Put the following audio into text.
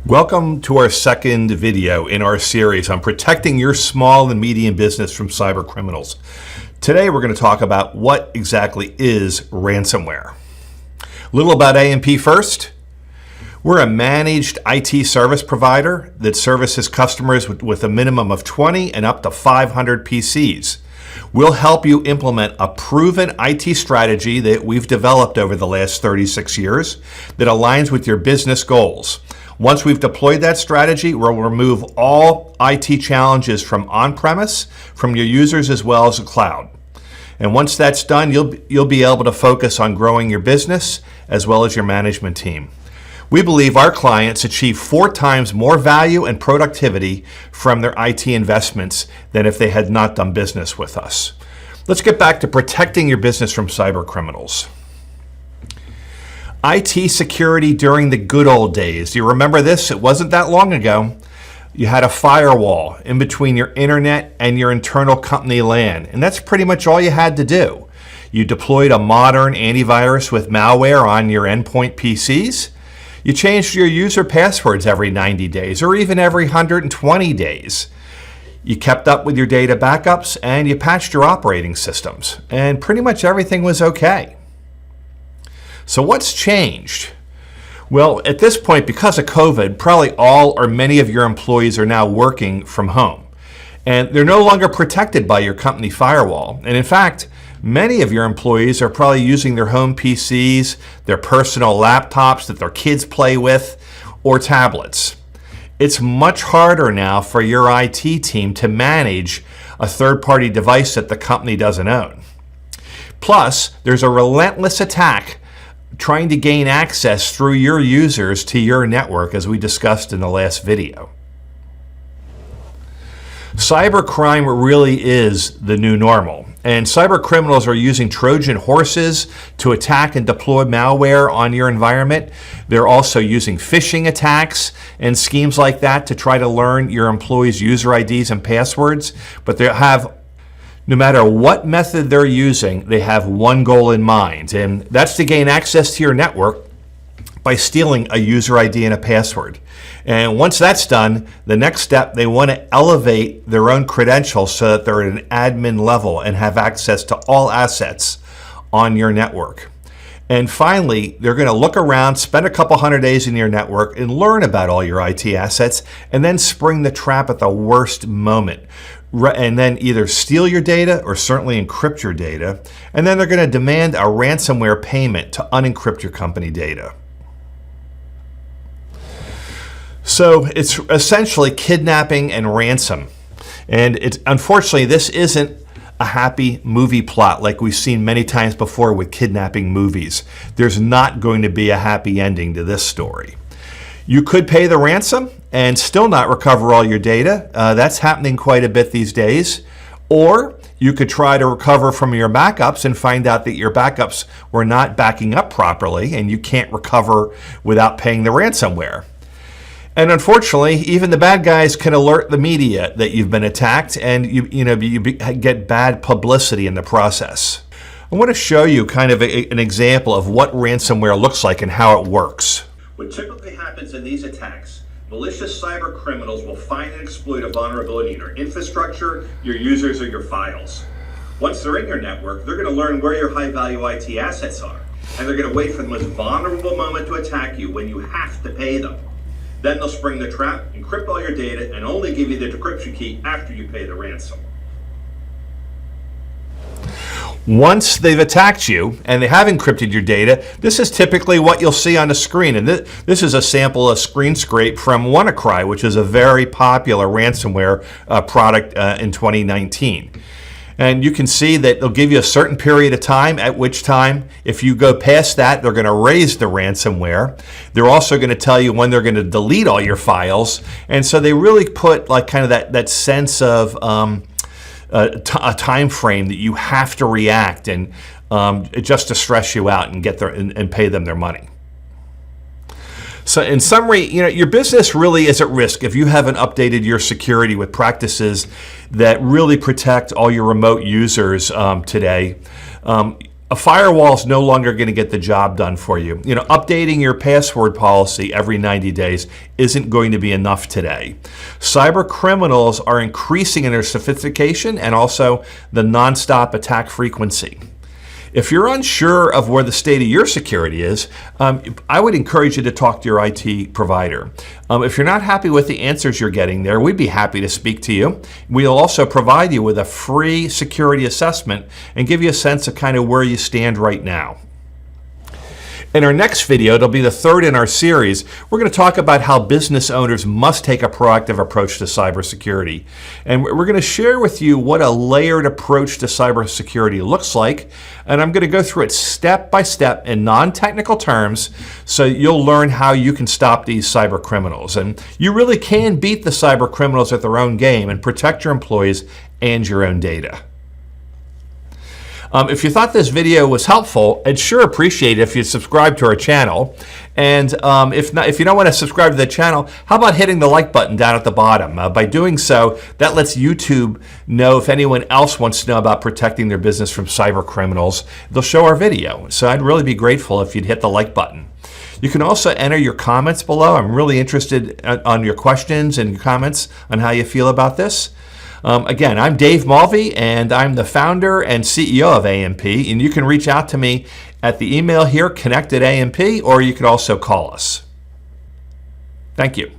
Welcome to our second video in our series on protecting your small and medium business from cyber criminals. Today we're going to talk about what exactly is ransomware. A little about A&P first. We're a managed IT service provider that services customers with a minimum of 20 and up to 500 PCs. We'll help you implement a proven IT strategy that we've developed over the last 36 years that aligns with your business goals. Once we've deployed that strategy, we'll remove all IT challenges from on-premise, from your users as well as the cloud. And once that's done, you'll be able to focus on growing your business as well as your management team. We believe our clients achieve 4 times more value and productivity from their IT investments than if they had not done business with us. Let's get back to protecting your business from cyber criminals. IT security during the good old days. Do you remember this? It wasn't that long ago. You had a firewall in between your internet and your internal company LAN, and that's pretty much all you had to do. You deployed a modern antivirus with malware on your endpoint PCs. You changed your user passwords every 90 days or even every 120 days. You kept up with your data backups and you patched your operating systems, and pretty much everything was okay. So what's changed? Well, at this point, because of COVID, probably all or many of your employees are now working from home. And they're no longer protected by your company firewall. And in fact, many of your employees are probably using their home PCs, their personal laptops that their kids play with, or tablets. It's much harder now for your IT team to manage a third-party device that the company doesn't own. Plus, there's a relentless attack trying to gain access through your users to your network, as we discussed in the last video. Cybercrime really is the new normal, and cyber criminals are using Trojan horses to attack and deploy malware on your environment. They're also using phishing attacks and schemes like that to try to learn your employees' user IDs and passwords, but they have no matter what method they're using, they have one goal in mind, and that's to gain access to your network by stealing a user ID and a password. And once that's done, the next step, they want to elevate their own credentials so that they're at an admin level and have access to all assets on your network. And finally, they're going to look around, spend a couple hundred days in your network and learn about all your IT assets, and then spring the trap at the worst moment. And then either steal your data or certainly encrypt your data. And then they're going to demand a ransomware payment to unencrypt your company data. So it's essentially kidnapping and ransom. And unfortunately, this isn't a happy movie plot like we've seen many times before with kidnapping movies. There's not going to be a happy ending to this story. You could pay the ransom and still not recover all your data. That's happening quite a bit these days. Or you could try to recover from your backups and find out that your backups were not backing up properly and you can't recover without paying the ransomware. And unfortunately, even the bad guys can alert the media that you've been attacked, and you get bad publicity in the process. I want to show you kind of an example of what ransomware looks like and how it works. What typically happens in these attacks, malicious cyber criminals will find and exploit a vulnerability in your infrastructure, your users, or your files. Once they're in your network, they're going to learn where your high-value IT assets are, and they're going to wait for the most vulnerable moment to attack you when you have to pay them. Then they'll spring the trap, encrypt all your data, and only give you the decryption key after you pay the ransom. Once they've attacked you and they have encrypted your data, this is typically what you'll see on the screen. And this is a sample of screen scrape from WannaCry, which is a very popular ransomware product in 2019. And you can see that they'll give you a certain period of time, at which time, if you go past that, they're going to raise the ransomware. They're also going to tell you when they're going to delete all your files. And so they really put like kind of that sense of a time frame that you have to react and just to stress you out and get and pay them their money. So in summary, your business really is at risk if you haven't updated your security with practices that really protect all your remote users today. A firewall is no longer going to get the job done for you. You know, updating your password policy every 90 days isn't going to be enough today. Cyber criminals are increasing in their sophistication and also the nonstop attack frequency. If you're unsure of where the state of your security is, I would encourage you to talk to your IT provider. If you're not happy with the answers you're getting there, we'd be happy to speak to you. We'll also provide you with a free security assessment and give you a sense of kind of where you stand right now. In our next video, it'll be the third in our series, we're going to talk about how business owners must take a proactive approach to cybersecurity. And we're going to share with you what a layered approach to cybersecurity looks like. And I'm going to go through it step by step in non-technical terms so you'll learn how you can stop these cyber criminals. And you really can beat the cyber criminals at their own game and protect your employees and your own data. If you thought this video was helpful, I'd sure appreciate it if you subscribe to our channel. And if you don't want to subscribe to the channel, how about hitting the like button down at the bottom? By doing so, that lets YouTube know if anyone else wants to know about protecting their business from cyber criminals. They'll show our video. So I'd really be grateful if you'd hit the like button. You can also enter your comments below. I'm really interested on your questions and comments on how you feel about this. Again, I'm Dave Mulvey, and I'm the founder and CEO of AMP, and you can reach out to me at the email here, connect@AMP, or you could also call us. Thank you.